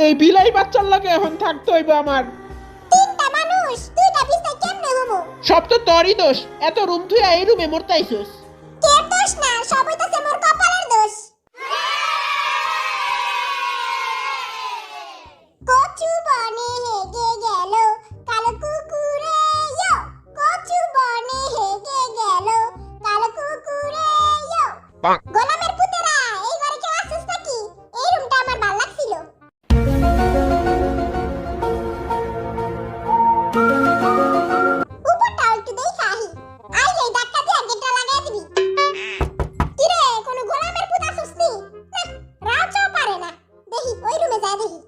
এই বিলাই বাচ্চার লাগে এখন থাকতে হইবে আমার। তিনটা মানুষ দুইটা বিছানায় কেমনে ঘুমো? সব তো তোরই দোষ, এত রুম থুইয়া এই রুমে মরতাইছস। কে দোষ না, সব হইতাছে মোর কপালের দোষ। কচু বনে হেগে গেল কালো কুকুরে ইয়ো, কচু বনে হেগে গেল কালো কুকুরে ইয়ো। গোলামের পুতেরা, এই ঘরে কেউ আছিস নাকি? এই রুমটা আমার ভালো লাগছিল। উপরটা একটু দেখা আহি, আইলেই ধাক্কা দিয়ে গেটটা লাগাই দিবি। কিরে, কোনো গোলামের পুত আছিস নি? রাউচাও পারে না, দেখি ওই রুমে যাই দেখি।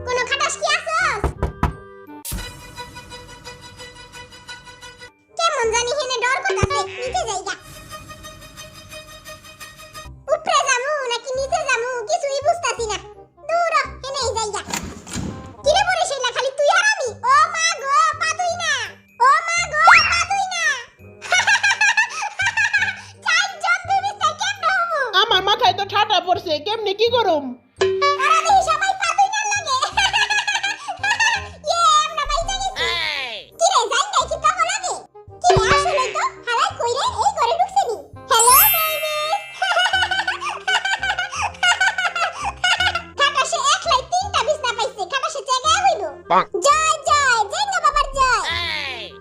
কোনো খাটাস কি আছস? কেমন জানি হেনে ডর করতাছে, নিচে যাইগা। উপরে যামু নাকি নিচে যামু কিছুই বুঝতাছি না। দূর হেনেই যাইগা। কিরে বলে সেইলা খালি তুই আর আমি? ও মা গো, পাতুই না। ও মা গো, পাতুই না। চাই জব্দ বিস্তার কেমনে হমু? আমার মাথায় তো ঠাটা পড়ছে, কেমনে কি করুম? আরে দেখি সবাই পাতুই না লাগে। ইয়ে আমরা বাইজা গেছি। কিরে যাই নাই কি তখন লাগে? কিরে আসলে তো হালাই কইরে এই ঘরে ঢুকছে নি। Hello baby. খাটাসে একলাই তিনটা বিছনা পাইছে, খাটাসে জায়গা হইব। জয় জয় জেঙ্গা বাবার জয়।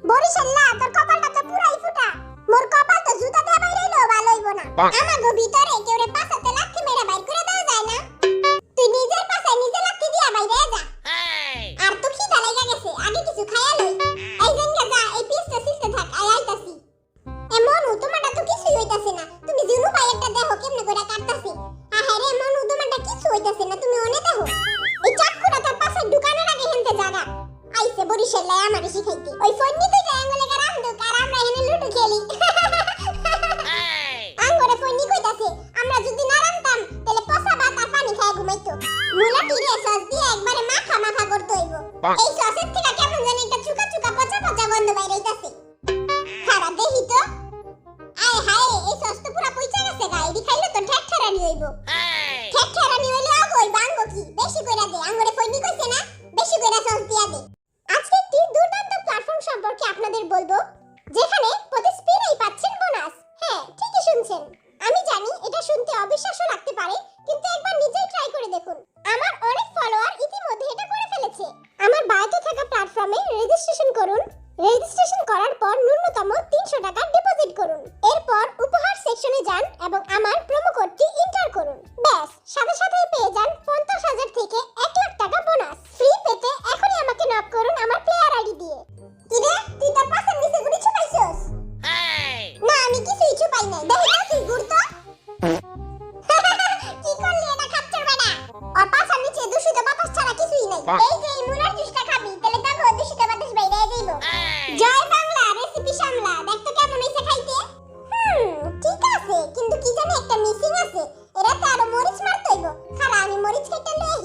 বরিশাল্লা তোর কপালটা তো পুরাই ফুটা। মোর কপাল তো জুতা দিয়ে বাইরেইলো ভালো হইব না। আমাগো ভিতরে কেউরে পাছাতে লাথি মেরে বাইর করে দেওয়া যায় না। তুই নিজের পাছায় নিজে লাথি দিয়া বাইরে যা। আর তো খিদা লাগা গেছে, আগে কিছু খাইয়া লই। এই জেঙ্গা যা, এই পিসটা সিস্তে থাক, আইতাছি। এ মনু, তোমারটা তো কিছুই হইতাছে না। তুমি জিনু পায়েরটা দেখো কেমনে কইরা কাটতাছি। আহারে মনু, তোমারটা কিছু হইতাছে না, তুমি ওনে দেখো। এই চাকুটা তার পাছে ঢুকানোর আগে হেনতে জাগা। আইছে বরিশালে আমারে শিখাইতে। ওই ফন্নি দুইটা আঙ্গুলে গা রামদুক আর আমরা হেনে লুডু খেলি। আঙ্গুরে ফন্নি কইতাছে, আমরা যদি না রামতাম তাহলে পচা ভাত আর পানি খায় ঘুমাইতো। মুলা টিরে সস দিয়ে একবারে মাখা মাখা করতে হইব। এই সসের থেকে কেমন জানি একটা চুকা চুকা পচা পচা গন্ধ বাইরে হইতাছে। খারাপ দেখি তো। আয় হায়, এই সস তো পুরা পচা গেছে গা, এডি খাইলে তো ঠেকঠেরানি হইব। ঠেকঠেরানি হইলে কই বাঙ্গো কি? বেশি কইরা দে, আঙ্গুরে ফন্নি কইছে না, বেশি কইরা সস দিয়া দে। আজকে একটি দুর্দান্ত প্ল্যাটফর্ম সম্পর্কে আপনাদের বলবো, যেখানে প্রতি স্পিনেই পাচ্ছেন বোনাস। হ্যাঁ, ঠিকই শুনছেন। আমি জানি এটা শুনতে অবিশ্বাস্য লাগতে পারে, কিন্তু একবার নিজেই ট্রাই করে দেখুন। আমার অনেক ফলোয়ার ইতিমধ্যে এটা করে ফেলেছে। আমার বায়োতে থাকা প্ল্যাটফর্মে রেজিস্ট্রেশন করুন। রেজিস্ট্রেশন করার পর ন্যূনতম 300 টাকা ডিপোজিট করুন। এরপর উপহার সেকশনে যান এবং আমার প্রোমো কোডটি এন্টার করুন। ব্যাস, সাথে সাথেই পেয়ে যান 50,000 থেকে 1 লাখ টাকা বোনাস। ফ্রি পেতে এখনই আমাকে নক করুন আমার প্লেয়ার আইডি দিয়ে। কিরে, তুই তোর পাশের নিচে গুলি ছুপাইছস? না, আমি কিছুই ছুপাই নাই। দেখি না তুই ঘুরতো। কি করলি এটা খাচ্চর বেটা? ওর পাশের নিচে দূষিত বাতাস ছাড়া কিছুই নাই। এই যে এই মুলার জুসটা খাবি, তাহলে দেখো দূষিত বাতাস বাইরে যাইবো। জয় বাংলা, রেসিপি সামলা, দেখতো কেমন হইছে খাইতে। ঠিক আছে, কিন্তু কি জানি একটা মিসিং আছে। এরাতে আরো মরিচ মারতে হইব। খালা আমি মরিচ কেটে লই।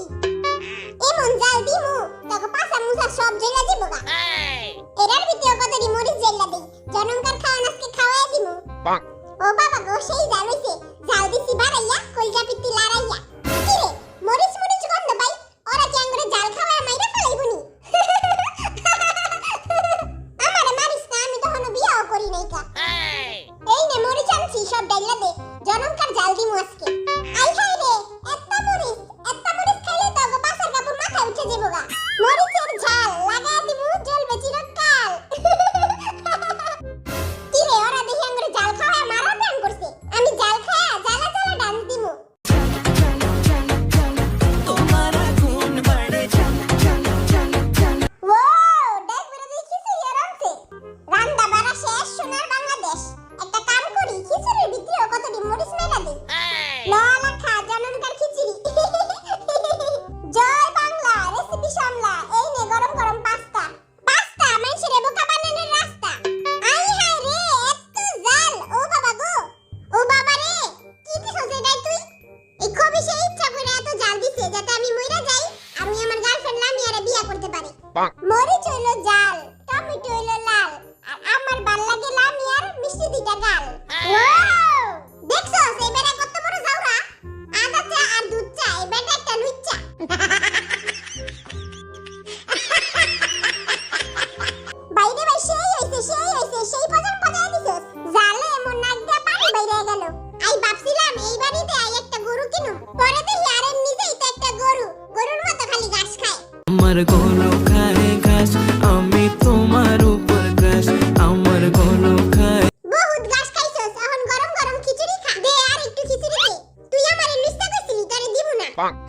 এমন জাল দিমু তোকে পাছা মুছা সব জেলা দিব গা। এরার ভিতরে কতটি মরিচ জেলা দেই, জনমকার খাওয়ান আজকে খাওয়াই দিমু। ও বাবা গো, সেই জাল হইছে। জাল দিছি বাড়াইয়া, কলজা পিত্তি লাড়াইয়া। কিরে, মরিচ মরিচ গন্ধ পাই, ওরা কি আঙ্গুরে জাল খাওয়ায় মাইরা ফেলাইবনি? আমারে মারিস না, আমি তখনো বিয়াও করি নাই কা। এই নে মরিচ আনছি, সব ডাইলা দে, জনমকার জাল দিমু আজকে। আই হাই রে, এত্তা মরিচ খাইলে তো গো পাছার কাপড় মাথায় উঠে যাবো গা। মরিচের ঝাল লাগা দিমু, জ্বলবে চিরকাল। কিরে, ওরা দেখি আঙ্গুরে জাল খাওয়ায় মারা প্ল্যান করছে। আমি জাল খায়া জ্বালা জ্বালা ডান্স দিমু। আমার গলো খায় ঘাস, আমি তোমার উপর ক্রাশ, আমার গলো খায়। বহুত ঘাস খাইছস, এখন গরম গরম খিচুড়ি খা। দে আর একটু খিচুড়ি দে। তুই আমারে লুচ্চা কইছিলি তোরে দিব না।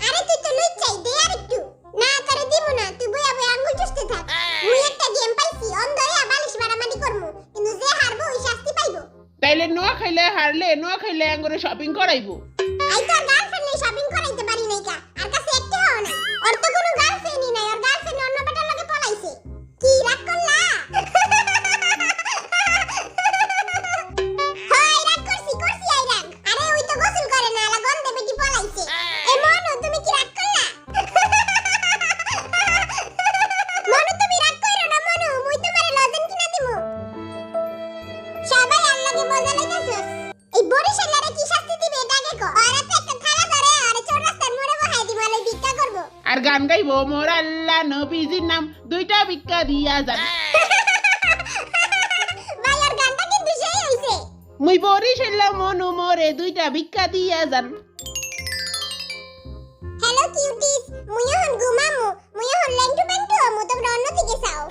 আরে তুই তো লুচ্চাই, দে আর একটু। না তোরে দিব না, তুই বইয়া বইয়া আঙ্গুল চুষতে থাক। মুই একটা গেম পাইছি, অন্ধ হইয়া বালিশ মারামারি করমু, কিন্তু যে হারবো ওই শাস্তি পাইবো। তাইলে নোয়া খাইলে হারলে নোয়া খাইলে আঙ্গুরে শপিং করাইবো। আই তোর গার্লফ্রেন্ড নাই, শপিং করাইতে পারি নাই কা। আর কাছে একটা হও না। ওর তো কোনো গার্লফ্রেন্ডই নাই, ওর গার্লফ্রেন্ড অন্য বেটার লগে পলাইছে। কি রাগ করলা? হয় রাগ করছি আই রাগ। আরে ওই তো গোসল করে না, আলা গন্ধে বেটি পলাইছে। এ মনু তুমি কি রাগ করলা? মনু তুমি রাগ কইরো না মনু, মুই তোমারে লজেন কিনা দিমু। সবাই আল্লাহকে মজা লাইতাছস। এই বরিশালারে কি শাস্তি দিবে এটা আগে কো। আর তো একটা থালা ধরে আর চৌরাস্তার মোড়ে বহাই দিমু, আলাই ভিক্ষা করব। আর গান গাইবো মোর আল্লাহ নবীজির নাম দুইটা ভিক্ষা দিয়া যান। ভাই আর গানটা কিন্তু সেই হইছে। মুই বরিশালা মনু মোরে দুইটা ভিক্ষা দিয়া যান। হ্যালো কিউটিস, মুই এখন ঘুমামু, মুই এখন লেন্টু বেন্টু আমু, তোমরা অন্যদিকে চাও।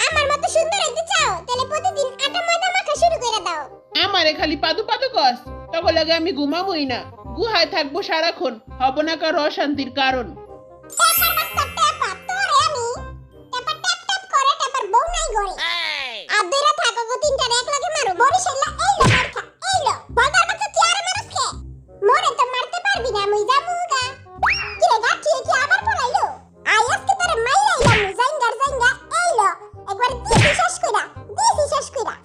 আমার মতো সুন্দর হইতে চাও, তাহলে প্রতিদিন আটা ময়দা মাখা শুরু করে দাও। আমারে খালি পাদু পাদু কস, তখন লাগে আমি ঘুমাবই না, গুহায় থাকবো সারাক্ষণ, হব না কারো অশান্তির কারণ। ট্যাপার বাচ্চা ট্যাপার, তোরে আমি ট্যাপার ট্যাপ ট্যাপ করে ট্যাপার বউ নাই গড়ে। আর দুইরা থাকো গো তিনটারে এক লগে মারো। বরিশালা এই লো মারখা, এই লো বাজার বাচ্চা কি আর মারছ কে? মোরে তো মারতে পারবি না, মুই যামু গা। কি রে গা, কি আবার পড়াইলো? আই আজকে তোরে মাইরাইলাম, জাইঙ্গার জাইঙ্গা এই লো একবার দিছি শেষ কইরা।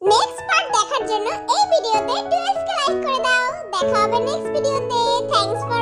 নেক্সট পার্ট দেখার জন্য এই ভিডিওতে 12 কে লাইক করে দাও। দেখা হবে নেক্সট ভিডিওতে। Thanks for